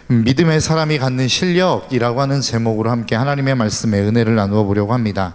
믿음의 사람이 갖는 실력이라고 하는 제목으로 함께 하나님의 말씀에 은혜를 나누어 보려고 합니다.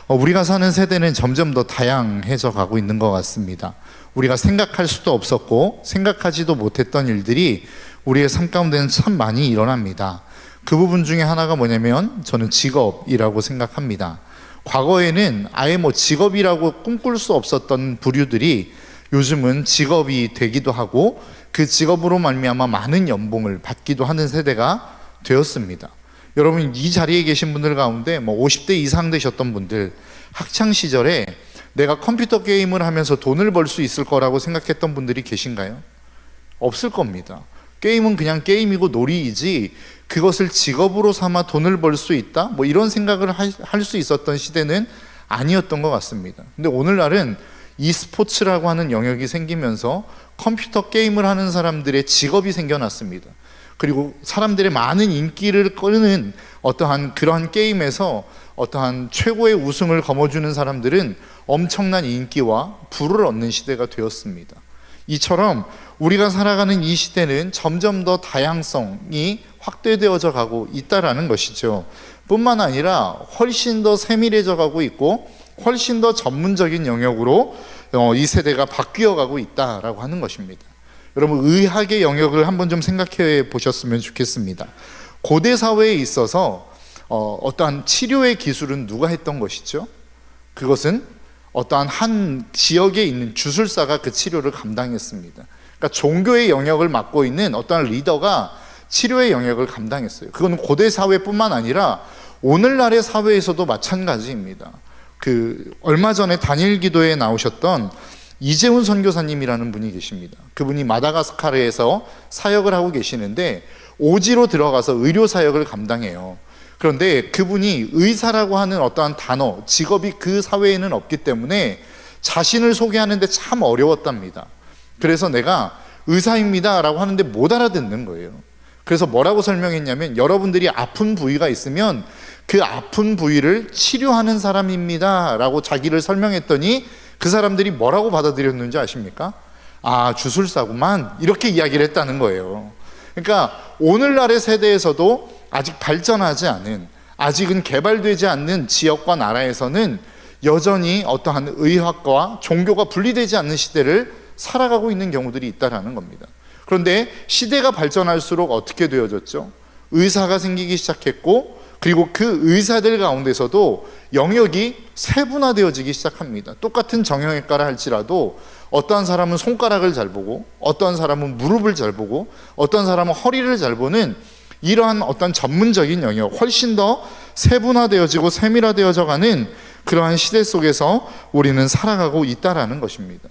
우리가 사는 세대는 점점 더 다양해져 가고 있는 것 같습니다. 우리가 생각할 수도 없었고 생각하지도 못했던 일들이 우리의 삶 가운데는 참 많이 일어납니다. 그 부분 중에 하나가 뭐냐면 저는 직업이라고 생각합니다. 과거에는 아예 직업이라고 꿈꿀 수 없었던 부류들이 요즘은 직업이 되기도 하고 그 직업으로 말미암아 많은 연봉을 받기도 하는 세대가 되었습니다. 여러분, 이 자리에 계신 분들 가운데 50대 이상 되셨던 분들, 학창 시절에 내가 컴퓨터 게임을 하면서 돈을 벌 수 있을 거라고 생각했던 분들이 계신가요? 없을 겁니다. 게임은 그냥 게임이고 놀이이지 그것을 직업으로 삼아 돈을 벌 수 있다? 이런 생각을 할 수 있었던 시대는 아니었던 것 같습니다. 근데 오늘날은 e스포츠라고 하는 영역이 생기면서 컴퓨터 게임을 하는 사람들의 직업이 생겨났습니다. 그리고 사람들의 많은 인기를 끄는 어떠한 그러한 게임에서 어떠한 최고의 우승을 거머쥐는 사람들은 엄청난 인기와 부를 얻는 시대가 되었습니다. 이처럼 우리가 살아가는 이 시대는 점점 더 다양성이 확대되어져 가고 있다라는 것이죠. 뿐만 아니라 훨씬 더 세밀해져 가고 있고 훨씬 더 전문적인 영역으로 이 세대가 바뀌어 가고 있다라고 하는 것입니다. 여러분, 의학의 영역을 한번 좀 생각해 보셨으면 좋겠습니다. 고대 사회에 있어서 어떠한 치료의 기술은 누가 했던 것이죠? 그것은 어떠한 한 지역에 있는 주술사가 그 치료를 감당했습니다. 그러니까 종교의 영역을 맡고 있는 어떠한 리더가 치료의 영역을 감당했어요. 그건 고대 사회뿐만 아니라 오늘날의 사회에서도 마찬가지입니다. 얼마 전에 단일 기도에 나오셨던 이재훈 선교사님이라는 분이 계십니다. 그분이 마다가스카르에서 사역을 하고 계시는데 오지로 들어가서 의료 사역을 감당해요. 그런데 그분이 의사라고 하는 어떠한 단어, 직업이 그 사회에는 없기 때문에 자신을 소개하는데 참 어려웠답니다. 그래서 내가 의사입니다 라고 하는데 못 알아듣는 거예요. 그래서 뭐라고 설명했냐면, 여러분들이 아픈 부위가 있으면 그 아픈 부위를 치료하는 사람입니다 라고 자기를 설명했더니 그 사람들이 뭐라고 받아들였는지 아십니까? 아, 주술사구만, 이렇게 이야기를 했다는 거예요. 그러니까 오늘날의 세대에서도 아직 발전하지 않은, 아직은 개발되지 않는 지역과 나라에서는 여전히 어떠한 의학과 종교가 분리되지 않는 시대를 살아가고 있는 경우들이 있다는 겁니다. 그런데 시대가 발전할수록 어떻게 되어졌죠? 의사가 생기기 시작했고, 그리고 그 의사들 가운데서도 영역이 세분화되어지기 시작합니다. 똑같은 정형외과라 할지라도 어떠한 사람은 손가락을 잘 보고, 어떠한 사람은 무릎을 잘 보고, 어떠한 사람은 허리를 잘 보는 이러한 어떤 전문적인 영역, 훨씬 더 세분화되어지고 세밀화되어져 가는 그러한 시대 속에서 우리는 살아가고 있다라는 것입니다.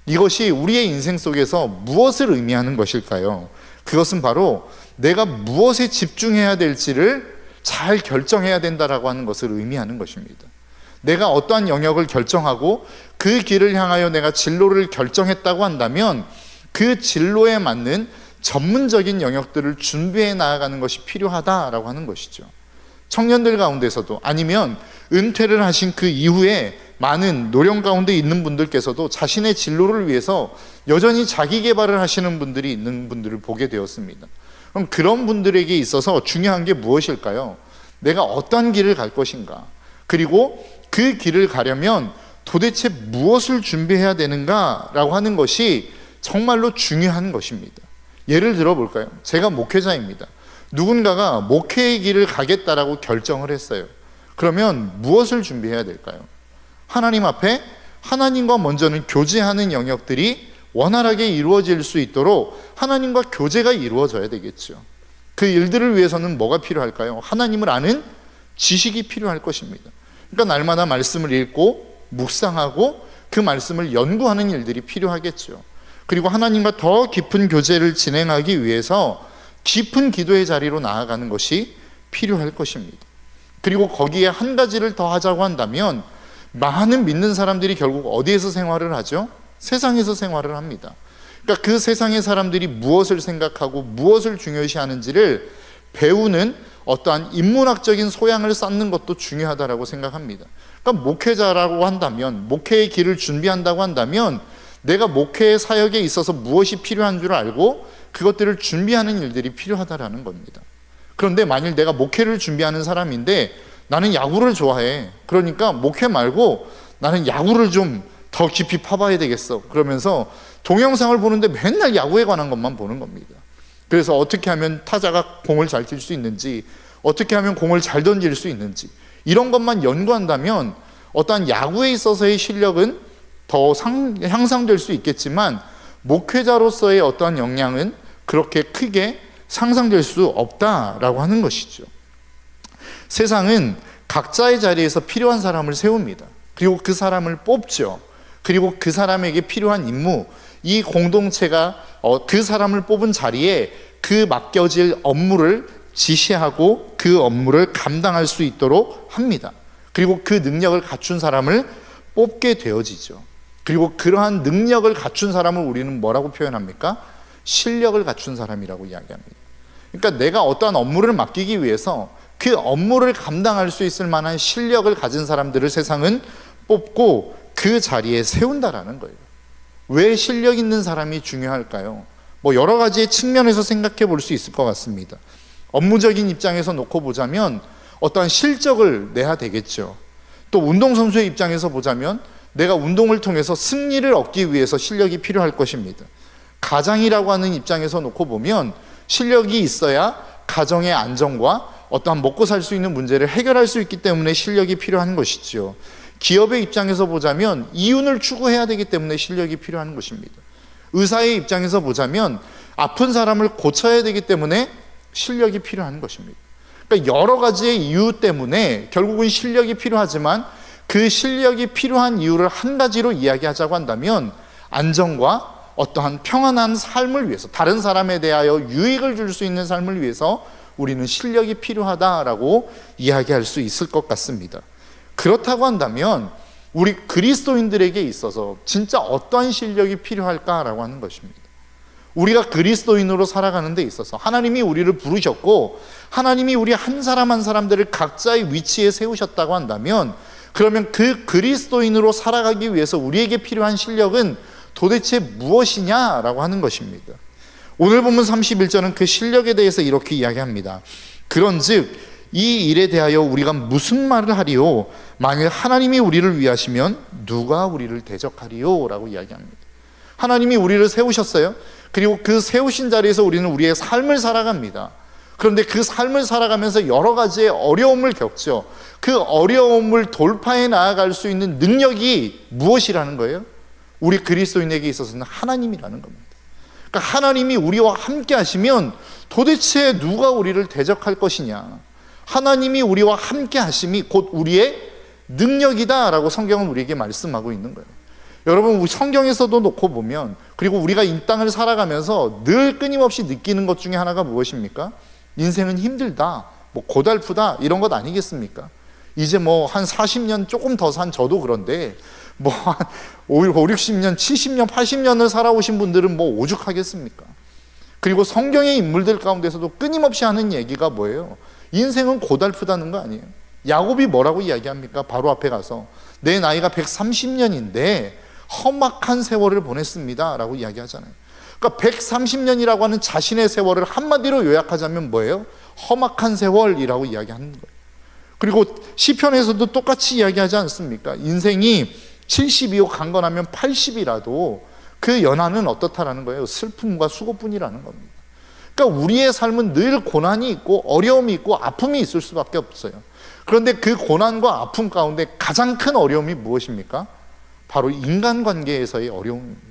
이것이 우리의 인생 속에서 무엇을 의미하는 것일까요? 그것은 바로 내가 무엇에 집중해야 될지를 잘 결정해야 된다라고 하는 것을 의미하는 것입니다. 내가 어떠한 영역을 결정하고 그 길을 향하여 내가 진로를 결정했다고 한다면 그 진로에 맞는 전문적인 영역들을 준비해 나아가는 것이 필요하다라고 하는 것이죠. 청년들 가운데서도, 아니면 은퇴를 하신 그 이후에 많은 노령 가운데 있는 분들께서도 자신의 진로를 위해서 여전히 자기 개발을 하시는 분들이 있는 분들을 보게 되었습니다. 그럼 그런 분들에게 있어서 중요한 게 무엇일까요? 내가 어떤 길을 갈 것인가? 그리고 그 길을 가려면 도대체 무엇을 준비해야 되는가라고 하는 것이 정말로 중요한 것입니다. 예를 들어 볼까요? 제가 목회자입니다. 누군가가 목회의 길을 가겠다라고 결정을 했어요. 그러면 무엇을 준비해야 될까요? 하나님 앞에 하나님과 먼저는 교제하는 영역들이 원활하게 이루어질 수 있도록 하나님과 교제가 이루어져야 되겠죠. 그 일들을 위해서는 뭐가 필요할까요? 하나님을 아는 지식이 필요할 것입니다. 그러니까 날마다 말씀을 읽고 묵상하고 그 말씀을 연구하는 일들이 필요하겠죠. 그리고 하나님과 더 깊은 교제를 진행하기 위해서 깊은 기도의 자리로 나아가는 것이 필요할 것입니다. 그리고 거기에 한 가지를 더 하자고 한다면, 많은 믿는 사람들이 결국 어디에서 생활을 하죠? 세상에서 생활을 합니다. 그러니까 그 세상의 사람들이 무엇을 생각하고 무엇을 중요시 하는지를 배우는 어떠한 인문학적인 소양을 쌓는 것도 중요하다고 생각합니다. 그러니까 목회자라고 한다면, 목회의 길을 준비한다고 한다면 내가 목회의 사역에 있어서 무엇이 필요한 줄 알고 그것들을 준비하는 일들이 필요하다라는 겁니다. 그런데 만일 내가 목회를 준비하는 사람인데 나는 야구를 좋아해. 그러니까 목회 말고 나는 야구를 좀 더 깊이 파봐야 되겠어. 그러면서 동영상을 보는데 맨날 야구에 관한 것만 보는 겁니다. 그래서 어떻게 하면 타자가 공을 잘 칠 수 있는지, 어떻게 하면 공을 잘 던질 수 있는지, 이런 것만 연구한다면 어떠한 야구에 있어서의 실력은 더 향상될 수 있겠지만 목회자로서의 어떠한 역량은 그렇게 크게 상상될 수 없다라고 하는 것이죠. 세상은 각자의 자리에서 필요한 사람을 세웁니다. 그리고 그 사람을 뽑죠. 그리고 그 사람에게 필요한 임무, 이 공동체가 그 사람을 뽑은 자리에 그 맡겨질 업무를 지시하고 그 업무를 감당할 수 있도록 합니다. 그리고 그 능력을 갖춘 사람을 뽑게 되어지죠. 그리고 그러한 능력을 갖춘 사람을 우리는 뭐라고 표현합니까? 실력을 갖춘 사람이라고 이야기합니다. 그러니까 내가 어떠한 업무를 맡기기 위해서 그 업무를 감당할 수 있을 만한 실력을 가진 사람들을 세상은 뽑고 그 자리에 세운다라는 거예요. 왜 실력 있는 사람이 중요할까요? 여러 가지의 측면에서 생각해 볼 수 있을 것 같습니다. 업무적인 입장에서 놓고 보자면 어떠한 실적을 내야 되겠죠. 또 운동선수의 입장에서 보자면 내가 운동을 통해서 승리를 얻기 위해서 실력이 필요할 것입니다. 가장이라고 하는 입장에서 놓고 보면 실력이 있어야 가정의 안정과 어떠한 먹고 살 수 있는 문제를 해결할 수 있기 때문에 실력이 필요한 것이죠. 기업의 입장에서 보자면 이윤을 추구해야 되기 때문에 실력이 필요한 것입니다. 의사의 입장에서 보자면 아픈 사람을 고쳐야 되기 때문에 실력이 필요한 것입니다. 그러니까 여러 가지의 이유 때문에 결국은 실력이 필요하지만 그 실력이 필요한 이유를 한 가지로 이야기하자고 한다면 안정과 어떠한 평안한 삶을 위해서, 다른 사람에 대하여 유익을 줄 수 있는 삶을 위해서 우리는 실력이 필요하다라고 이야기할 수 있을 것 같습니다. 그렇다고 한다면 우리 그리스도인들에게 있어서 진짜 어떠한 실력이 필요할까라고 하는 것입니다. 우리가 그리스도인으로 살아가는 데 있어서 하나님이 우리를 부르셨고 하나님이 우리 한 사람 한 사람들을 각자의 위치에 세우셨다고 한다면 그러면 그 그리스도인으로 살아가기 위해서 우리에게 필요한 실력은 도대체 무엇이냐라고 하는 것입니다. 오늘 본문 31절은 그 실력에 대해서 이렇게 이야기합니다. 그런즉 이 일에 대하여 우리가 무슨 말을 하리요? 만일 하나님이 우리를 위하시면 누가 우리를 대적하리요? 라고 이야기합니다. 하나님이 우리를 세우셨어요. 그리고 그 세우신 자리에서 우리는 우리의 삶을 살아갑니다. 그런데 그 삶을 살아가면서 여러 가지의 어려움을 겪죠. 그 어려움을 돌파해 나아갈 수 있는 능력이 무엇이라는 거예요? 우리 그리스도인에게 있어서는 하나님이라는 겁니다. 그러니까 하나님이 우리와 함께 하시면 도대체 누가 우리를 대적할 것이냐? 하나님이 우리와 함께 하심이 곧 우리의 능력이다라고 성경은 우리에게 말씀하고 있는 거예요. 여러분, 우리 성경에서도 놓고 보면, 그리고 우리가 이 땅을 살아가면서 늘 끊임없이 느끼는 것 중에 하나가 무엇입니까? 인생은 힘들다, 고달프다, 이런 것 아니겠습니까? 이제 한 40년 조금 더 산 저도 그런데 한 5, 60년, 70년, 80년을 살아오신 분들은 오죽하겠습니까? 그리고 성경의 인물들 가운데서도 끊임없이 하는 얘기가 뭐예요? 인생은 고달프다는 거 아니에요? 야곱이 뭐라고 이야기합니까? 바로 앞에 가서 내 나이가 130년인데 험악한 세월을 보냈습니다 라고 이야기하잖아요. 그러니까 130년이라고 하는 자신의 세월을 한마디로 요약하자면 뭐예요? 험악한 세월이라고 이야기하는 거예요. 그리고 시편에서도 똑같이 이야기하지 않습니까? 인생이 70이고 강건하면 80이라도 그 연한은 어떻다라는 거예요? 슬픔과 수고뿐이라는 겁니다. 그러니까 우리의 삶은 늘 고난이 있고 어려움이 있고 아픔이 있을 수밖에 없어요. 그런데 그 고난과 아픔 가운데 가장 큰 어려움이 무엇입니까? 바로 인간관계에서의 어려움입니다.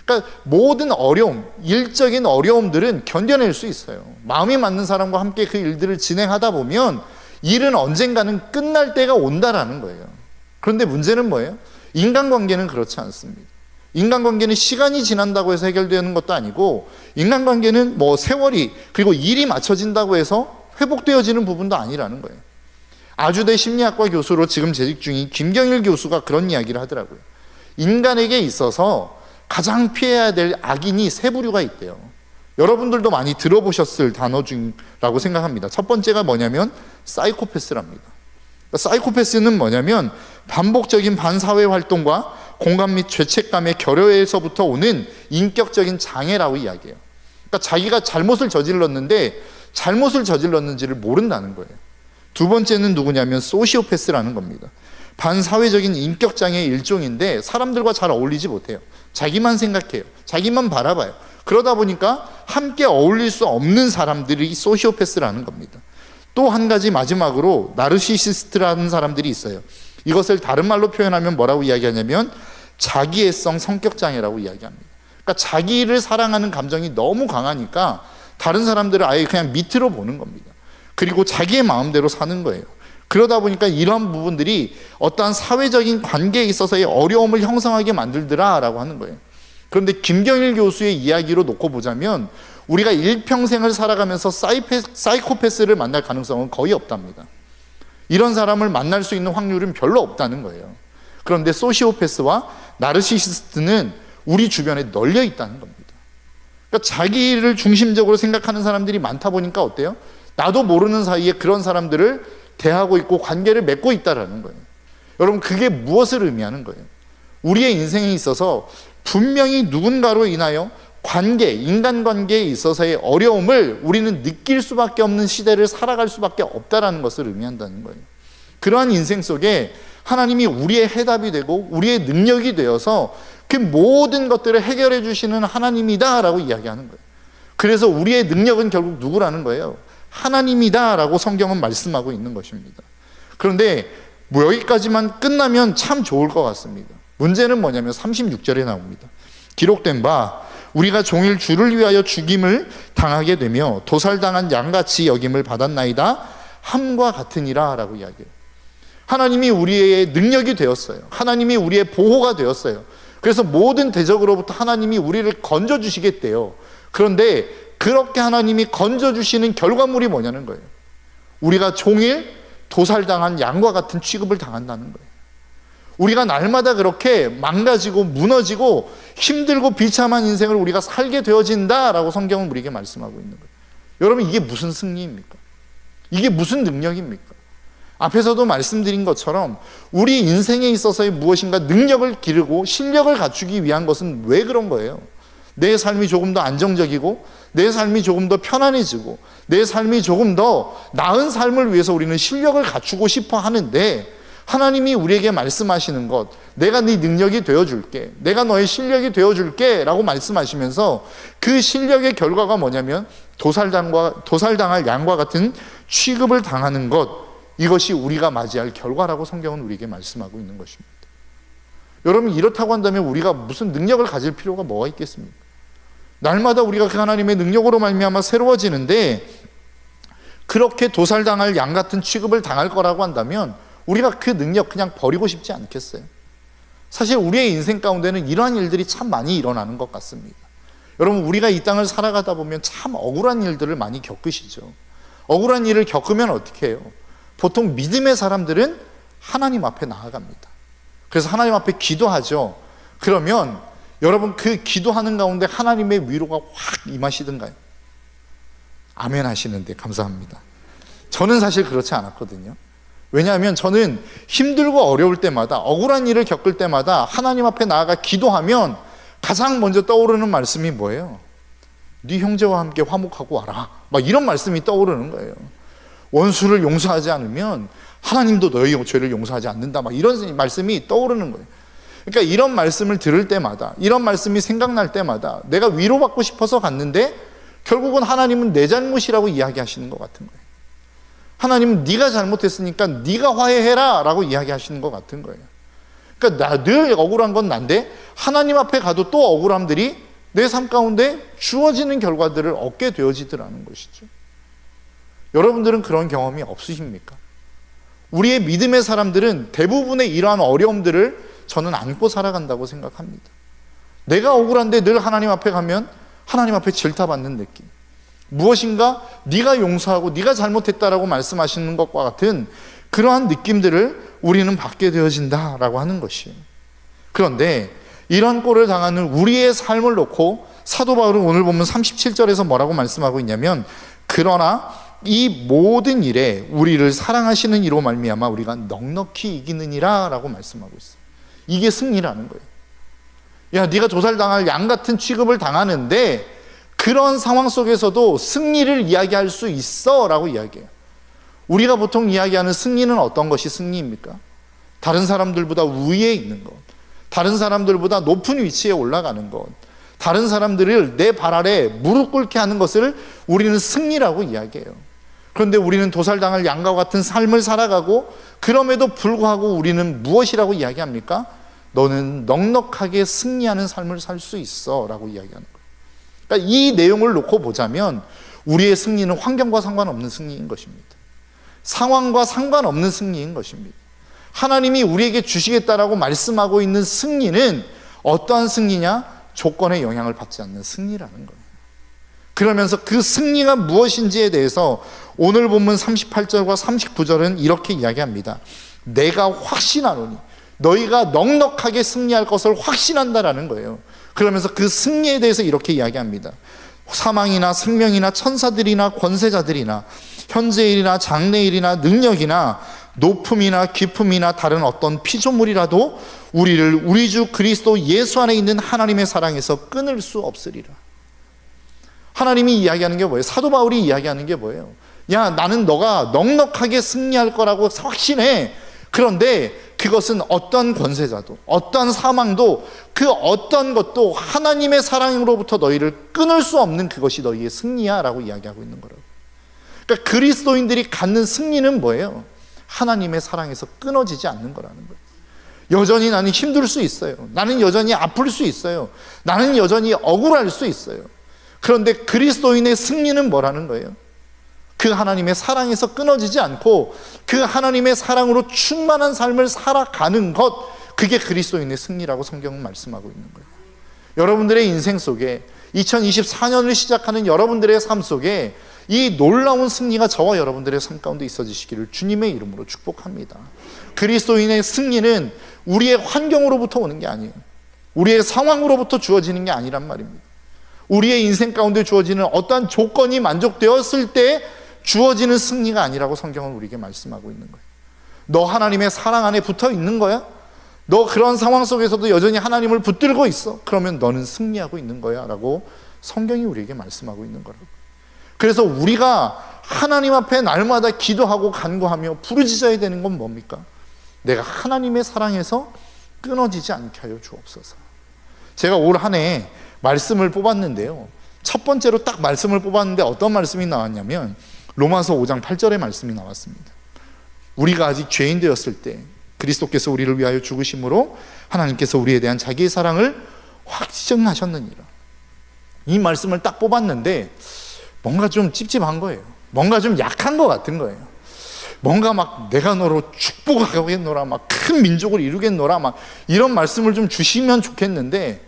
그러니까 모든 어려움, 일적인 어려움들은 견뎌낼 수 있어요. 마음이 맞는 사람과 함께 그 일들을 진행하다 보면 일은 언젠가는 끝날 때가 온다라는 거예요. 그런데 문제는 뭐예요? 인간관계는 그렇지 않습니다. 인간관계는 시간이 지난다고 해서 해결되는 것도 아니고, 인간관계는 세월이 그리고 일이 맞춰진다고 해서 회복되어지는 부분도 아니라는 거예요. 아주대 심리학과 교수로 지금 재직 중인 김경일 교수가 그런 이야기를 하더라고요. 인간에게 있어서 가장 피해야 될 악인이 세 부류가 있대요. 여러분들도 많이 들어보셨을 단어 중이라고 생각합니다. 첫 번째가 뭐냐면 사이코패스랍니다. 사이코패스는 뭐냐면 반복적인 반사회 활동과 공감 및 죄책감의 결여에서부터 오는 인격적인 장애라고 이야기해요. 그러니까 자기가 잘못을 저질렀는데 잘못을 저질렀는지를 모른다는 거예요. 두 번째는 누구냐면 소시오패스라는 겁니다. 반사회적인 인격장애의 일종인데 사람들과 잘 어울리지 못해요. 자기만 생각해요. 자기만 바라봐요. 그러다 보니까 함께 어울릴 수 없는 사람들이 소시오패스라는 겁니다. 또 한 가지 마지막으로 나르시시스트라는 사람들이 있어요. 이것을 다른 말로 표현하면 뭐라고 이야기하냐면 자기애성 성격장애라고 이야기합니다. 그러니까 자기를 사랑하는 감정이 너무 강하니까 다른 사람들을 아예 그냥 밑으로 보는 겁니다. 그리고 자기의 마음대로 사는 거예요. 그러다 보니까 이런 부분들이 어떠한 사회적인 관계에 있어서의 어려움을 형성하게 만들더라라고 하는 거예요. 그런데 김경일 교수의 이야기로 놓고 보자면 우리가 일평생을 살아가면서 사이코패스를 만날 가능성은 거의 없답니다. 이런 사람을 만날 수 있는 확률은 별로 없다는 거예요. 그런데 소시오패스와 나르시시스트는 우리 주변에 널려 있다는 겁니다. 그러니까 자기를 중심적으로 생각하는 사람들이 많다 보니까 어때요? 나도 모르는 사이에 그런 사람들을 대하고 있고 관계를 맺고 있다는 거예요. 여러분, 그게 무엇을 의미하는 거예요? 우리의 인생에 있어서 분명히 누군가로 인하여 관계, 인간관계에 있어서의 어려움을 우리는 느낄 수밖에 없는 시대를 살아갈 수밖에 없다는 것을 의미한다는 거예요. 그러한 인생 속에 하나님이 우리의 해답이 되고 우리의 능력이 되어서 그 모든 것들을 해결해 주시는 하나님이다라고 이야기하는 거예요. 그래서 우리의 능력은 결국 누구라는 거예요? 하나님이다라고 성경은 말씀하고 있는 것입니다. 그런데 뭐 여기까지만 끝나면 참 좋을 것 같습니다. 문제는 뭐냐면 36절에 나옵니다. 기록된 바 우리가 종일 주를 위하여 죽임을 당하게 되며 도살당한 양같이 여김을 받았나이다 함과 같으니라 라고 이야기해요. 하나님이 우리의 능력이 되었어요. 하나님이 우리의 보호가 되었어요. 그래서 모든 대적으로부터 하나님이 우리를 건져주시겠대요. 그런데 그렇게 하나님이 건져주시는 결과물이 뭐냐는 거예요. 우리가 종일 도살당한 양과 같은 취급을 당한다는 거예요. 우리가 날마다 그렇게 망가지고 무너지고 힘들고 비참한 인생을 우리가 살게 되어진다라고 성경은 우리에게 말씀하고 있는 거예요. 여러분, 이게 무슨 승리입니까? 이게 무슨 능력입니까? 앞에서도 말씀드린 것처럼 우리 인생에 있어서의 무엇인가 능력을 기르고 실력을 갖추기 위한 것은 왜 그런 거예요? 내 삶이 조금 더 안정적이고 내 삶이 조금 더 편안해지고 내 삶이 조금 더 나은 삶을 위해서 우리는 실력을 갖추고 싶어 하는데, 하나님이 우리에게 말씀하시는 것, 내가 네 능력이 되어줄게, 내가 너의 실력이 되어줄게 라고 말씀하시면서 그 실력의 결과가 뭐냐면 도살당할 양과 같은 취급을 당하는 것, 이것이 우리가 맞이할 결과라고 성경은 우리에게 말씀하고 있는 것입니다. 여러분, 이렇다고 한다면 우리가 무슨 능력을 가질 필요가 뭐가 있겠습니까? 날마다 우리가 그 하나님의 능력으로 말미암아 새로워지는데, 그렇게 도살당할 양 같은 취급을 당할 거라고 한다면 우리가 그 능력 그냥 버리고 싶지 않겠어요? 사실 우리의 인생 가운데는 이러한 일들이 참 많이 일어나는 것 같습니다. 여러분, 우리가 이 땅을 살아가다 보면 참 억울한 일들을 많이 겪으시죠. 억울한 일을 겪으면 어떻게 해요? 보통 믿음의 사람들은 하나님 앞에 나아갑니다. 그래서 하나님 앞에 기도하죠. 그러면 여러분, 그 기도하는 가운데 하나님의 위로가 확 임하시던가요? 아멘 하시는데 감사합니다. 저는 사실 그렇지 않았거든요. 왜냐하면 저는 힘들고 어려울 때마다, 억울한 일을 겪을 때마다 하나님 앞에 나아가 기도하면 가장 먼저 떠오르는 말씀이 뭐예요? 네 형제와 함께 화목하고 와라, 막 이런 말씀이 떠오르는 거예요. 원수를 용서하지 않으면 하나님도 너희 죄를 용서하지 않는다, 막 이런 말씀이 떠오르는 거예요. 그러니까 이런 말씀을 들을 때마다, 이런 말씀이 생각날 때마다 내가 위로받고 싶어서 갔는데 결국은 하나님은 내 잘못이라고 이야기하시는 것 같은 거예요. 하나님은 네가 잘못했으니까 네가 화해해라 라고 이야기하시는 것 같은 거예요. 그러니까 늘 억울한 건 난데 하나님 앞에 가도 또 억울함들이 내 삶 가운데 주어지는 결과들을 얻게 되어지더라는 것이죠. 여러분들은 그런 경험이 없으십니까? 우리의 믿음의 사람들은 대부분의 이러한 어려움들을 저는 안고 살아간다고 생각합니다. 내가 억울한데 늘 하나님 앞에 가면 하나님 앞에 질타받는 느낌, 무엇인가 네가 용서하고 네가 잘못했다라고 말씀하시는 것과 같은 그러한 느낌들을 우리는 받게 되어진다라고 하는 것이에요. 그런데 이런 꼴을 당하는 우리의 삶을 놓고 사도 바울은 오늘 보면 37절에서 뭐라고 말씀하고 있냐면, 그러나 이 모든 일에 우리를 사랑하시는 이로 말미암아 우리가 넉넉히 이기느니라 라고 말씀하고 있어요. 이게 승리라는 거예요. 야, 네가 도살당할 양 같은 취급을 당하는데 그런 상황 속에서도 승리를 이야기할 수 있어 라고 이야기해요. 우리가 보통 이야기하는 승리는 어떤 것이 승리입니까? 다른 사람들보다 위에 있는 것, 다른 사람들보다 높은 위치에 올라가는 것, 다른 사람들을 내 발 아래 무릎 꿇게 하는 것을 우리는 승리라고 이야기해요. 그런데 우리는 도살당할 양과 같은 삶을 살아가고, 그럼에도 불구하고 우리는 무엇이라고 이야기합니까? 너는 넉넉하게 승리하는 삶을 살 수 있어 라고 이야기하는 거예요. 그러니까 이 내용을 놓고 보자면 우리의 승리는 환경과 상관없는 승리인 것입니다. 상황과 상관없는 승리인 것입니다. 하나님이 우리에게 주시겠다라고 말씀하고 있는 승리는 어떠한 승리냐? 조건의 영향을 받지 않는 승리라는 거예요. 그러면서 그 승리가 무엇인지에 대해서 오늘 본문 38절과 39절은 이렇게 이야기합니다. 내가 확신하노니, 너희가 넉넉하게 승리할 것을 확신한다라는 거예요. 그러면서 그 승리에 대해서 이렇게 이야기합니다. 사망이나 생명이나 천사들이나 권세자들이나 현재일이나 장래일이나 능력이나 높음이나 깊음이나 다른 어떤 피조물이라도 우리를 우리 주 그리스도 예수 안에 있는 하나님의 사랑에서 끊을 수 없으리라. 하나님이 이야기하는 게 뭐예요? 사도 바울이 이야기하는 게 뭐예요? 야, 나는 너가 넉넉하게 승리할 거라고 확신해. 그런데 그것은 어떤 권세자도, 어떤 사망도, 그 어떤 것도 하나님의 사랑으로부터 너희를 끊을 수 없는 그것이 너희의 승리야 라고 이야기하고 있는 거라고. 그러니까 그리스도인들이 갖는 승리는 뭐예요? 하나님의 사랑에서 끊어지지 않는 거라는 거예요. 여전히 나는 힘들 수 있어요. 나는 여전히 아플 수 있어요. 나는 여전히 억울할 수 있어요. 그런데 그리스도인의 승리는 뭐라는 거예요? 그 하나님의 사랑에서 끊어지지 않고 그 하나님의 사랑으로 충만한 삶을 살아가는 것, 그게 그리스도인의 승리라고 성경은 말씀하고 있는 거예요. 여러분들의 인생 속에 2024년을 시작하는 여러분들의 삶 속에 이 놀라운 승리가 저와 여러분들의 삶 가운데 있어지시기를 주님의 이름으로 축복합니다. 그리스도인의 승리는 우리의 환경으로부터 오는 게 아니에요. 우리의 상황으로부터 주어지는 게 아니란 말입니다. 우리의 인생 가운데 주어지는 어떠한 조건이 만족되었을 때 주어지는 승리가 아니라고 성경은 우리에게 말씀하고 있는 거예요. 너 하나님의 사랑 안에 붙어 있는 거야? 너 그런 상황 속에서도 여전히 하나님을 붙들고 있어? 그러면 너는 승리하고 있는 거야 라고 성경이 우리에게 말씀하고 있는 거라고. 그래서 우리가 하나님 앞에 날마다 기도하고 간구하며 부르짖어야 되는 건 뭡니까? 내가 하나님의 사랑에서 끊어지지 않게 하여 주옵소서. 제가 올 한 해 말씀을 뽑았는데요, 첫 번째로 딱 말씀을 뽑았는데 어떤 말씀이 나왔냐면 로마서 5장 8절의 말씀이 나왔습니다. 우리가 아직 죄인 되었을 때 그리스도께서 우리를 위하여 죽으심으로 하나님께서 우리에 대한 자기의 사랑을 확증하셨느니라. 이 말씀을 딱 뽑았는데 뭔가 좀 찝찝한 거예요. 뭔가 좀 약한 것 같은 거예요. 뭔가 막 내가 너로 축복하겠노라, 막 큰 민족을 이루겠노라, 막 이런 말씀을 좀 주시면 좋겠는데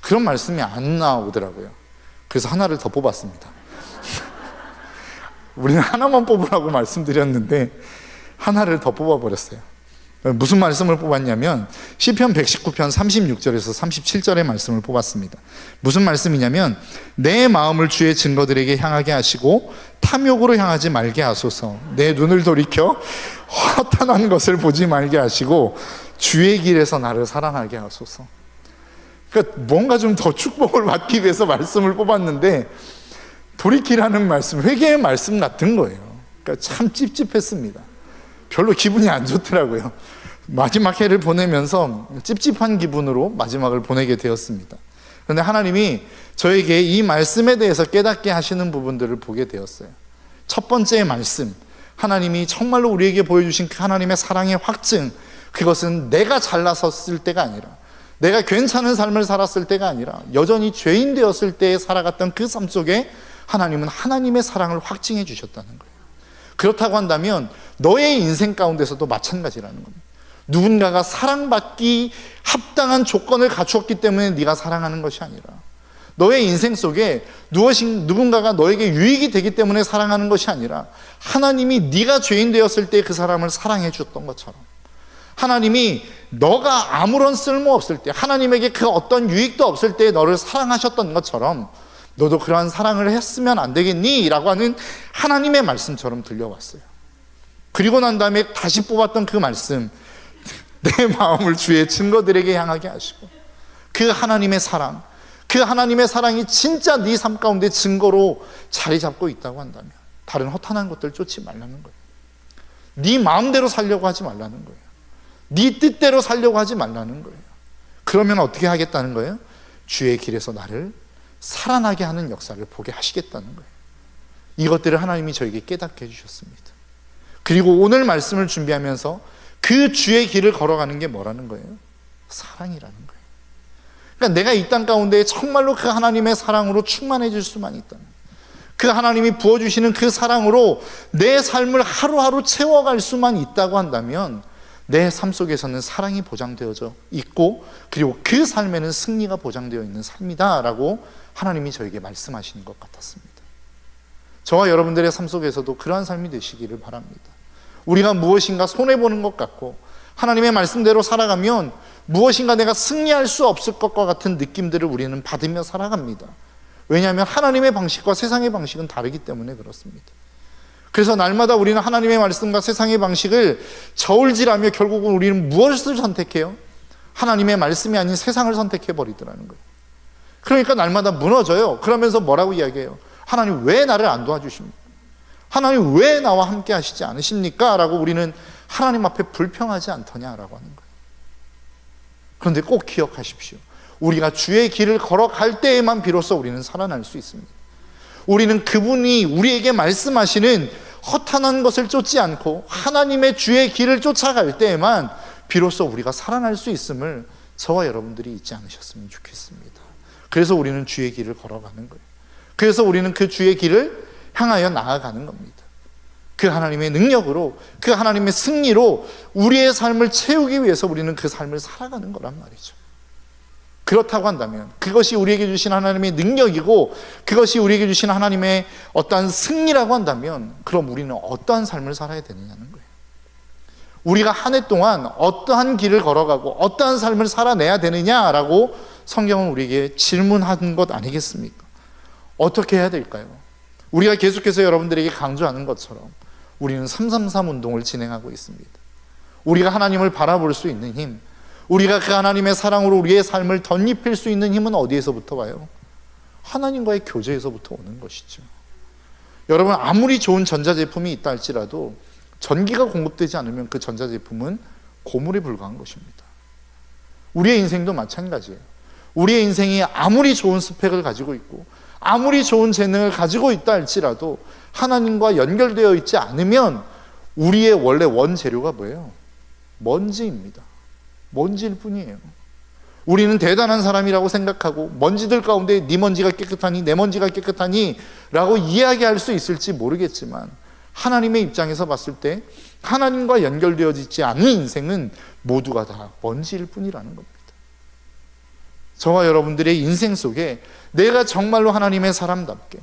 그런 말씀이 안 나오더라고요. 그래서 하나를 더 뽑았습니다. 우리는 하나만 뽑으라고 말씀드렸는데 하나를 더 뽑아버렸어요. 무슨 말씀을 뽑았냐면 시편 119편 36절에서 37절의 말씀을 뽑았습니다. 무슨 말씀이냐면 내 마음을 주의 증거들에게 향하게 하시고 탐욕으로 향하지 말게 하소서. 내 눈을 돌이켜 허탄한 것을 보지 말게 하시고 주의 길에서 나를 사랑하게 하소서. 그러니까 뭔가 좀 더 축복을 받기 위해서 말씀을 뽑았는데 돌이키라는 말씀, 회개의 말씀 같은 거예요. 그러니까 참 찝찝했습니다. 별로 기분이 안 좋더라고요. 마지막 해를 보내면서 찝찝한 기분으로 마지막을 보내게 되었습니다. 그런데 하나님이 저에게 이 말씀에 대해서 깨닫게 하시는 부분들을 보게 되었어요. 첫 번째 말씀, 하나님이 정말로 우리에게 보여주신 그 하나님의 사랑의 확증, 그것은 내가 잘났었을 때가 아니라, 내가 괜찮은 삶을 살았을 때가 아니라 여전히 죄인 되었을 때 살아갔던 그 삶 속에 하나님은 하나님의 사랑을 확증해 주셨다는 거예요. 그렇다고 한다면 너의 인생 가운데서도 마찬가지라는 겁니다. 누군가가 사랑받기 합당한 조건을 갖추었기 때문에 네가 사랑하는 것이 아니라 너의 인생 속에 누군가가 너에게 유익이 되기 때문에 사랑하는 것이 아니라 하나님이 네가 죄인 되었을 때 그 사람을 사랑해 줬던 것처럼, 하나님이 너가 아무런 쓸모 없을 때, 하나님에게 그 어떤 유익도 없을 때 너를 사랑하셨던 것처럼 너도 그러한 사랑을 했으면 안 되겠니? 라고 하는 하나님의 말씀처럼 들려왔어요. 그리고 난 다음에 다시 뽑았던 그 말씀, 내 마음을 주의 증거들에게 향하게 하시고 그 하나님의 사랑, 그 하나님의 사랑이 진짜 네 삶 가운데 증거로 자리 잡고 있다고 한다면 다른 허탄한 것들 쫓지 말라는 거예요. 네 마음대로 살려고 하지 말라는 거예요. 네 뜻대로 살려고 하지 말라는 거예요. 그러면 어떻게 하겠다는 거예요? 주의 길에서 나를 살아나게 하는 역사를 보게 하시겠다는 거예요. 이것들을 하나님이 저에게 깨닫게 해주셨습니다. 그리고 오늘 말씀을 준비하면서 그 주의 길을 걸어가는 게 뭐라는 거예요? 사랑이라는 거예요. 그러니까 내가 이 땅 가운데 정말로 그 하나님의 사랑으로 충만해질 수만 있다면, 그 하나님이 부어주시는 그 사랑으로 내 삶을 하루하루 채워갈 수만 있다고 한다면 내 삶 속에서는 사랑이 보장되어져 있고, 그리고 그 삶에는 승리가 보장되어 있는 삶이다 라고 하나님이 저에게 말씀하시는 것 같았습니다. 저와 여러분들의 삶 속에서도 그러한 삶이 되시기를 바랍니다. 우리가 무엇인가 손해보는 것 같고 하나님의 말씀대로 살아가면 무엇인가 내가 승리할 수 없을 것과 같은 느낌들을 우리는 받으며 살아갑니다. 왜냐하면 하나님의 방식과 세상의 방식은 다르기 때문에 그렇습니다. 그래서 날마다 우리는 하나님의 말씀과 세상의 방식을 저울질하며 결국은 우리는 무엇을 선택해요? 하나님의 말씀이 아닌 세상을 선택해버리더라는 거예요. 그러니까 날마다 무너져요. 그러면서 뭐라고 이야기해요? 하나님 왜 나를 안 도와주십니까? 하나님 왜 나와 함께 하시지 않으십니까? 라고 우리는 하나님 앞에 불평하지 않더냐라고 하는 거예요. 그런데 꼭 기억하십시오. 우리가 주의 길을 걸어갈 때에만 비로소 우리는 살아날 수 있습니다. 우리는 그분이 우리에게 말씀하시는 허탄한 것을 쫓지 않고 하나님의 주의 길을 쫓아갈 때에만 비로소 우리가 살아날 수 있음을 저와 여러분들이 잊지 않으셨으면 좋겠습니다. 그래서 우리는 주의 길을 걸어가는 거예요. 그래서 우리는 그 주의 길을 향하여 나아가는 겁니다. 그 하나님의 능력으로, 그 하나님의 승리로 우리의 삶을 채우기 위해서 우리는 그 삶을 살아가는 거란 말이죠. 그렇다고 한다면 그것이 우리에게 주신 하나님의 능력이고 그것이 우리에게 주신 하나님의 어떠한 승리라고 한다면 그럼 우리는 어떠한 삶을 살아야 되느냐는 거예요. 우리가 한 해 동안 어떠한 길을 걸어가고 어떠한 삶을 살아내야 되느냐라고 성경은 우리에게 질문한 것 아니겠습니까? 어떻게 해야 될까요? 우리가 계속해서 여러분들에게 강조하는 것처럼 우리는 333 운동을 진행하고 있습니다. 우리가 하나님을 바라볼 수 있는 힘, 우리가 그 하나님의 사랑으로 우리의 삶을 덧입힐 수 있는 힘은 어디에서부터 와요? 하나님과의 교제에서부터 오는 것이죠. 여러분, 아무리 좋은 전자제품이 있다 할지라도 전기가 공급되지 않으면 그 전자제품은 고물에 불과한 것입니다. 우리의 인생도 마찬가지예요. 우리의 인생이 아무리 좋은 스펙을 가지고 있고 아무리 좋은 재능을 가지고 있다 할지라도 하나님과 연결되어 있지 않으면 우리의 원래 원재료가 뭐예요? 먼지입니다. 먼지일 뿐이에요. 우리는 대단한 사람이라고 생각하고 먼지들 가운데 네 먼지가 깨끗하니 내 먼지가 깨끗하니 라고 이야기할 수 있을지 모르겠지만 하나님의 입장에서 봤을 때 하나님과 연결되어지지 않은 인생은 모두가 다 먼지일 뿐이라는 겁니다. 저와 여러분들의 인생 속에 내가 정말로 하나님의 사람답게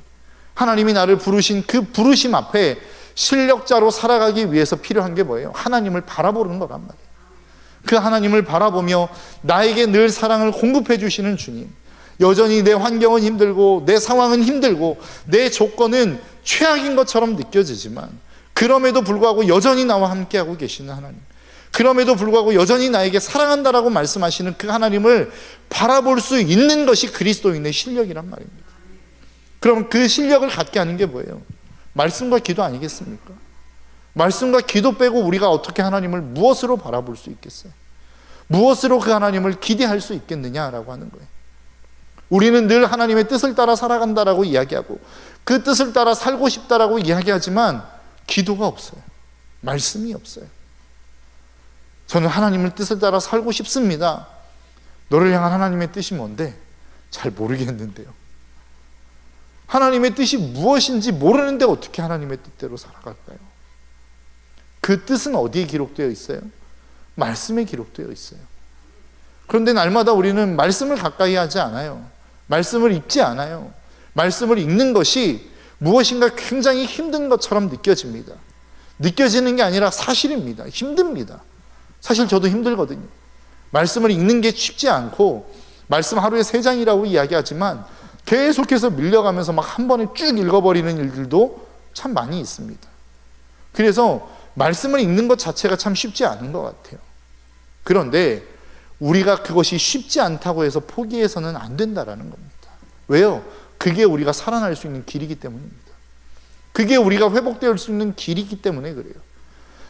하나님이 나를 부르신 그 부르심 앞에 실력자로 살아가기 위해서 필요한 게 뭐예요? 하나님을 바라보는 거란 말이에요. 그 하나님을 바라보며 나에게 늘 사랑을 공급해 주시는 주님, 여전히 내 환경은 힘들고 내 상황은 힘들고 내 조건은 최악인 것처럼 느껴지지만 그럼에도 불구하고 여전히 나와 함께하고 계시는 하나님, 그럼에도 불구하고 여전히 나에게 사랑한다라고 말씀하시는 그 하나님을 바라볼 수 있는 것이 그리스도인의 실력이란 말입니다. 그럼 그 실력을 갖게 하는 게 뭐예요? 말씀과 기도 아니겠습니까? 말씀과 기도 빼고 우리가 어떻게 하나님을 무엇으로 바라볼 수 있겠어요? 무엇으로 그 하나님을 기대할 수 있겠느냐라고 하는 거예요. 우리는 늘 하나님의 뜻을 따라 살아간다라고 이야기하고 그 뜻을 따라 살고 싶다라고 이야기하지만 기도가 없어요. 말씀이 없어요. 저는 하나님의 뜻을 따라 살고 싶습니다. 너를 향한 하나님의 뜻이 뭔데? 잘 모르겠는데요. 하나님의 뜻이 무엇인지 모르는데 어떻게 하나님의 뜻대로 살아갈까요? 그 뜻은 어디에 기록되어 있어요? 말씀에 기록되어 있어요. 그런데 날마다 우리는 말씀을 가까이 하지 않아요. 말씀을 읽지 않아요. 말씀을 읽는 것이 무엇인가 굉장히 힘든 것처럼 느껴집니다. 느껴지는 게 아니라 사실입니다. 힘듭니다. 사실 저도 힘들거든요. 말씀을 읽는 게 쉽지 않고 말씀 하루에 3장이라고 이야기하지만 계속해서 밀려가면서 막 한 번에 쭉 읽어버리는 일들도 참 많이 있습니다. 그래서 말씀을 읽는 것 자체가 참 쉽지 않은 것 같아요. 그런데 우리가 그것이 쉽지 않다고 해서 포기해서는 안 된다라는 겁니다. 왜요? 그게 우리가 살아날 수 있는 길이기 때문입니다. 그게 우리가 회복될 수 있는 길이기 때문에 그래요.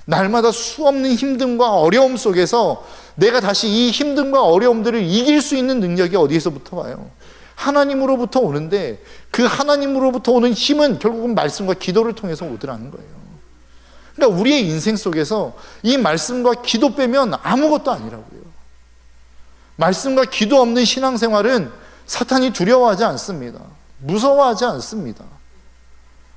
날마다 수없는 힘듦과 어려움 속에서 내가 다시 이 힘듦과 어려움들을 이길 수 있는 능력이 어디에서부터 와요? 하나님으로부터 오는데, 그 하나님으로부터 오는 힘은 결국은 말씀과 기도를 통해서 오더라는 거예요. 그러니까 우리의 인생 속에서 이 말씀과 기도 빼면 아무것도 아니라고요. 말씀과 기도 없는 신앙생활은 사탄이 두려워하지 않습니다. 무서워하지 않습니다.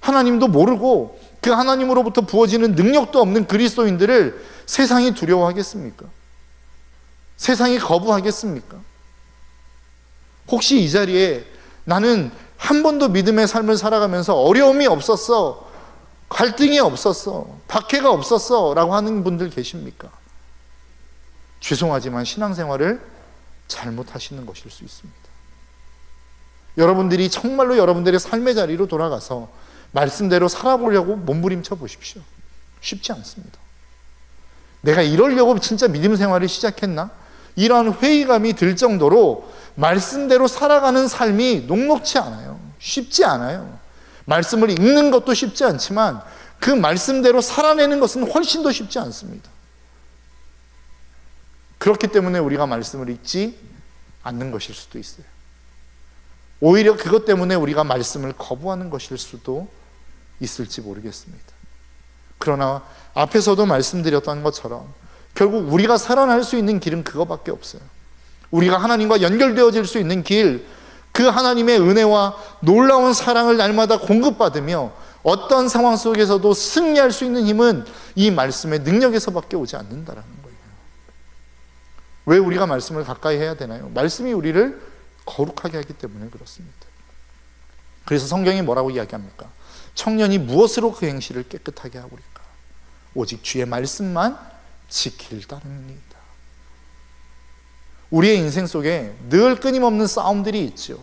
하나님도 모르고 그 하나님으로부터 부어지는 능력도 없는 그리스도인들을 세상이 두려워하겠습니까? 세상이 거부하겠습니까? 혹시 이 자리에 나는 한 번도 믿음의 삶을 살아가면서 어려움이 없었어, 갈등이 없었어, 박해가 없었어 라고 하는 분들 계십니까? 죄송하지만 신앙생활을 잘못하시는 것일 수 있습니다. 여러분들이 정말로 여러분들의 삶의 자리로 돌아가서 말씀대로 살아보려고 몸부림쳐 보십시오. 쉽지 않습니다. 내가 이러려고 진짜 믿음 생활을 시작했나? 이러한 회의감이 들 정도로 말씀대로 살아가는 삶이 녹록치 않아요. 쉽지 않아요. 말씀을 읽는 것도 쉽지 않지만 그 말씀대로 살아내는 것은 훨씬 더 쉽지 않습니다. 그렇기 때문에 우리가 말씀을 읽지 않는 것일 수도 있어요. 오히려 그것 때문에 우리가 말씀을 거부하는 것일 수도 있을지 모르겠습니다. 그러나 앞에서도 말씀드렸던 것처럼 결국 우리가 살아날 수 있는 길은 그거밖에 없어요. 우리가 하나님과 연결되어질 수 있는 길, 그 하나님의 은혜와 놀라운 사랑을 날마다 공급받으며 어떤 상황 속에서도 승리할 수 있는 힘은 이 말씀의 능력에서밖에 오지 않는다라는 거예요. 왜 우리가 말씀을 가까이 해야 되나요? 말씀이 우리를 거룩하게 하기 때문에 그렇습니다. 그래서 성경이 뭐라고 이야기합니까? 청년이 무엇으로 그 행실을 깨끗하게 하오리까? 오직 주의 말씀만 지킬 따름이니이다. 우리의 인생 속에 늘 끊임없는 싸움들이 있죠.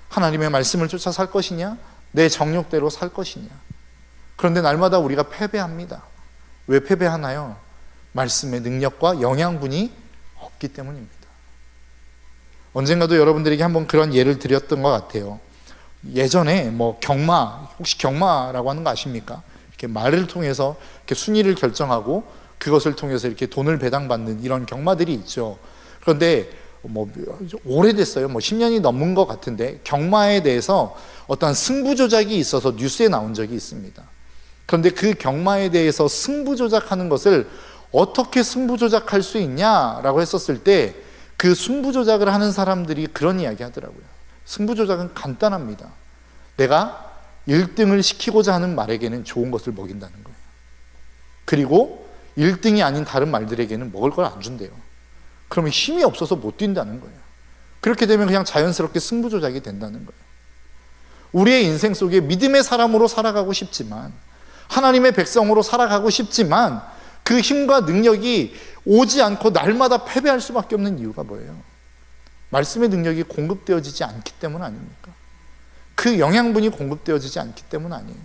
하나님의 말씀을 쫓아 살 것이냐, 내 정욕대로 살 것이냐. 그런데 날마다 우리가 패배합니다. 왜 패배하나요? 말씀의 능력과 영양분이 없기 때문입니다. 언젠가도 여러분들에게 한번 그런 예를 드렸던 것 같아요. 예전에 경마, 혹시 경마라고 하는 거 아십니까? 이렇게 말을 통해서 이렇게 순위를 결정하고 그것을 통해서 이렇게 돈을 배당받는 이런 경마들이 있죠. 그런데 오래됐어요. 10년이 넘은 것 같은데 경마에 대해서 어떤 승부 조작이 있어서 뉴스에 나온 적이 있습니다. 그런데 그 경마에 대해서 승부 조작하는 것을 어떻게 승부 조작할 수 있냐라고 했었을 때 그 승부 조작을 하는 사람들이 그런 이야기 하더라고요. 승부 조작은 간단합니다. 내가 1등을 시키고자 하는 말에게는 좋은 것을 먹인다는 거예요. 그리고 1등이 아닌 다른 말들에게는 먹을 걸 안 준대요. 그러면 힘이 없어서 못 뛴다는 거예요. 그렇게 되면 그냥 자연스럽게 승부 조작이 된다는 거예요. 우리의 인생 속에 믿음의 사람으로 살아가고 싶지만, 하나님의 백성으로 살아가고 싶지만 그 힘과 능력이 오지 않고 날마다 패배할 수밖에 없는 이유가 뭐예요? 말씀의 능력이 공급되어지지 않기 때문 아닙니까? 그 영양분이 공급되어지지 않기 때문 아니에요.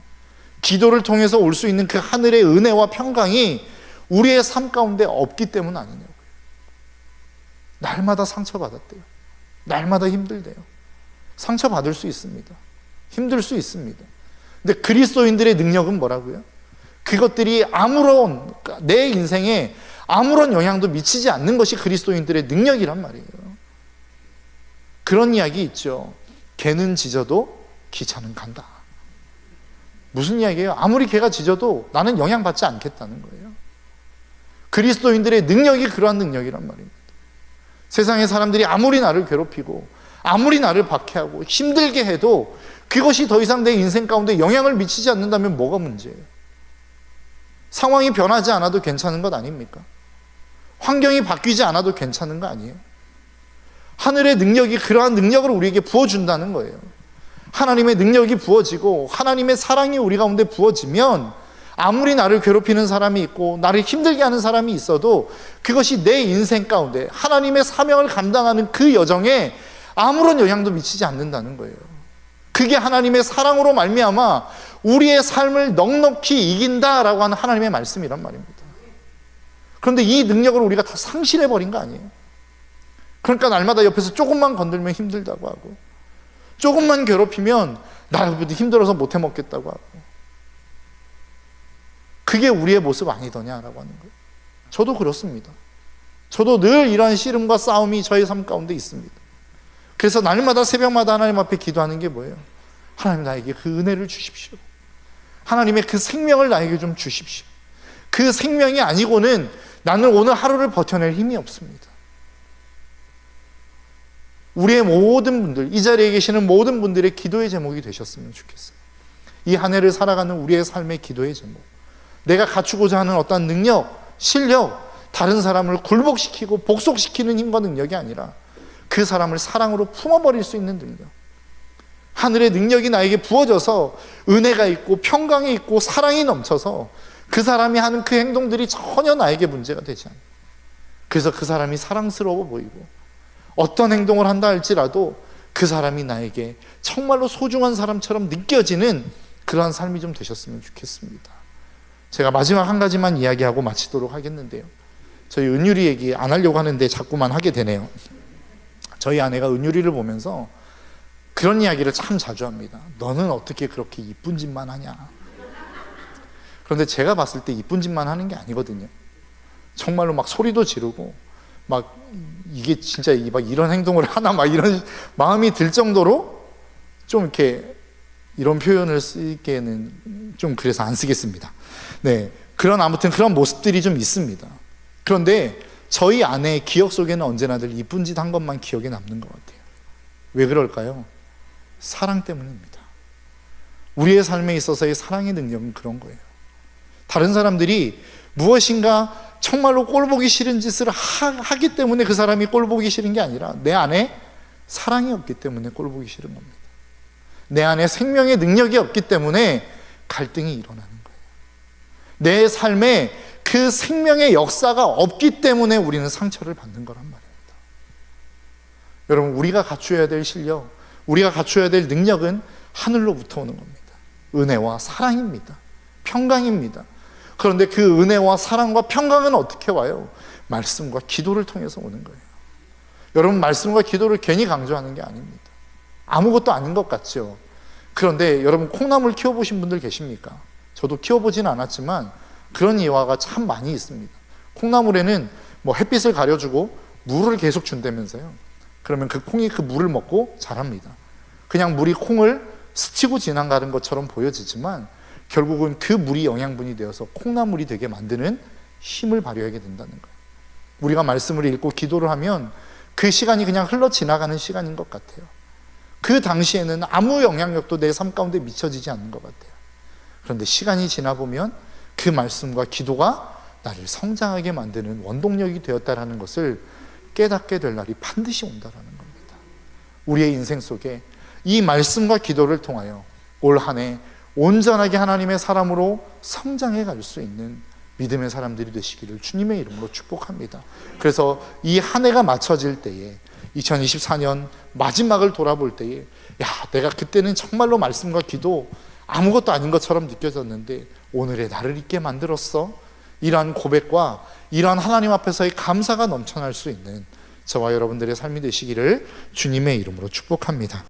기도를 통해서 올 수 있는 그 하늘의 은혜와 평강이 우리의 삶 가운데 없기 때문 아니냐고요. 날마다 상처받았대요. 날마다 힘들대요. 상처받을 수 있습니다. 힘들 수 있습니다. 근데 그리스도인들의 능력은 뭐라고요? 그것들이 내 인생에 아무런 영향도 미치지 않는 것이 그리스도인들의 능력이란 말이에요. 그런 이야기 있죠. 개는 짖어도 기차는 간다. 무슨 이야기예요? 아무리 개가 짖어도 나는 영향받지 않겠다는 거예요. 그리스도인들의 능력이 그러한 능력이란 말입니다. 세상의 사람들이 아무리 나를 괴롭히고 아무리 나를 박해하고 힘들게 해도 그것이 더 이상 내 인생 가운데 영향을 미치지 않는다면 뭐가 문제예요? 상황이 변하지 않아도 괜찮은 것 아닙니까? 환경이 바뀌지 않아도 괜찮은 거 아니에요? 하늘의 능력이 그러한 능력을 우리에게 부어준다는 거예요. 하나님의 능력이 부어지고 하나님의 사랑이 우리 가운데 부어지면 아무리 나를 괴롭히는 사람이 있고 나를 힘들게 하는 사람이 있어도 그것이 내 인생 가운데 하나님의 사명을 감당하는 그 여정에 아무런 영향도 미치지 않는다는 거예요. 그게 하나님의 사랑으로 말미암아 우리의 삶을 넉넉히 이긴다라고 하는 하나님의 말씀이란 말입니다. 그런데 이 능력을 우리가 다 상실해버린 거 아니에요? 그러니까 날마다 옆에서 조금만 건들면 힘들다고 하고 조금만 괴롭히면 나보다 힘들어서 못해 먹겠다고 하고. 그게 우리의 모습 아니더냐라고 하는 거예요. 저도 그렇습니다. 저도 늘 이런 씨름과 싸움이 저의 삶 가운데 있습니다. 그래서 날마다 새벽마다 하나님 앞에 기도하는 게 뭐예요? 하나님, 나에게 그 은혜를 주십시오. 하나님의 그 생명을 나에게 좀 주십시오. 그 생명이 아니고는 나는 오늘 하루를 버텨낼 힘이 없습니다. 우리의 모든 분들, 이 자리에 계시는 모든 분들의 기도의 제목이 되셨으면 좋겠어요. 이 한 해를 살아가는 우리의 삶의 기도의 제목. 내가 갖추고자 하는 어떤 능력, 실력, 다른 사람을 굴복시키고 복속시키는 힘과 능력이 아니라 그 사람을 사랑으로 품어버릴 수 있는 능력. 하늘의 능력이 나에게 부어져서 은혜가 있고 평강이 있고 사랑이 넘쳐서 그 사람이 하는 그 행동들이 전혀 나에게 문제가 되지 않아요. 그래서 그 사람이 사랑스러워 보이고 어떤 행동을 한다 할지라도 그 사람이 나에게 정말로 소중한 사람처럼 느껴지는 그러한 삶이 좀 되셨으면 좋겠습니다. 제가 마지막 한 가지만 이야기하고 마치도록 하겠는데요. 저희 은유리 얘기 안 하려고 하는데 자꾸만 하게 되네요. 저희 아내가 은유리를 보면서 그런 이야기를 참 자주 합니다. 너는 어떻게 그렇게 이쁜 짓만 하냐. 그런데 제가 봤을 때 이쁜 짓만 하는 게 아니거든요. 정말로 막 소리도 지르고 막 이게 진짜 막 이런 행동을 하나 막 이런 마음이 들 정도로 좀 이렇게 이런 표현을 쓰기에는 좀 그래서 안 쓰겠습니다. 네, 아무튼 그런 모습들이 좀 있습니다. 그런데 저희 아내의 기억 속에는 언제나 늘 이쁜 짓 한 것만 기억에 남는 것 같아요. 왜 그럴까요? 사랑 때문입니다. 우리의 삶에 있어서의 사랑의 능력은 그런 거예요. 다른 사람들이 무엇인가 정말로 꼴보기 싫은 짓을 하기 때문에 그 사람이 꼴보기 싫은 게 아니라 내 안에 사랑이 없기 때문에 꼴보기 싫은 겁니다. 내 안에 생명의 능력이 없기 때문에 갈등이 일어나는 거예요. 내 삶에 그 생명의 역사가 없기 때문에 우리는 상처를 받는 거란 말입니다. 여러분, 우리가 갖추어야 될 실력, 우리가 갖추어야 될 능력은 하늘로부터 오는 겁니다. 은혜와 사랑입니다. 평강입니다. 그런데 그 은혜와 사랑과 평강은 어떻게 와요? 말씀과 기도를 통해서 오는 거예요. 여러분, 말씀과 기도를 괜히 강조하는 게 아닙니다. 아무것도 아닌 것 같죠. 그런데 여러분, 콩나물 키워보신 분들 계십니까? 저도 키워보지는 않았지만 그런 예화가 참 많이 있습니다. 콩나물에는 뭐 햇빛을 가려주고 물을 계속 준다면서요. 그러면 그 콩이 그 물을 먹고 자랍니다. 그냥 물이 콩을 스치고 지나가는 것처럼 보여지지만 결국은 그 물이 영양분이 되어서 콩나물이 되게 만드는 힘을 발휘하게 된다는 거예요. 우리가 말씀을 읽고 기도를 하면 그 시간이 그냥 흘러 지나가는 시간인 것 같아요. 그 당시에는 아무 영향력도 내 삶 가운데 미쳐지지 않는 것 같아요. 그런데 시간이 지나보면 그 말씀과 기도가 나를 성장하게 만드는 원동력이 되었다는 것을 깨닫게 될 날이 반드시 온다는 겁니다. 우리의 인생 속에 이 말씀과 기도를 통하여 올 한 해 온전하게 하나님의 사람으로 성장해 갈 수 있는 믿음의 사람들이 되시기를 주님의 이름으로 축복합니다. 그래서 이 한 해가 맞춰질 때에 2024년 마지막을 돌아볼 때에 내가 그때는 정말로 말씀과 기도 아무것도 아닌 것처럼 느껴졌는데 오늘의 나를 있게 만들었어. 이러한 고백과 이러한 하나님 앞에서의 감사가 넘쳐날 수 있는 저와 여러분들의 삶이 되시기를 주님의 이름으로 축복합니다.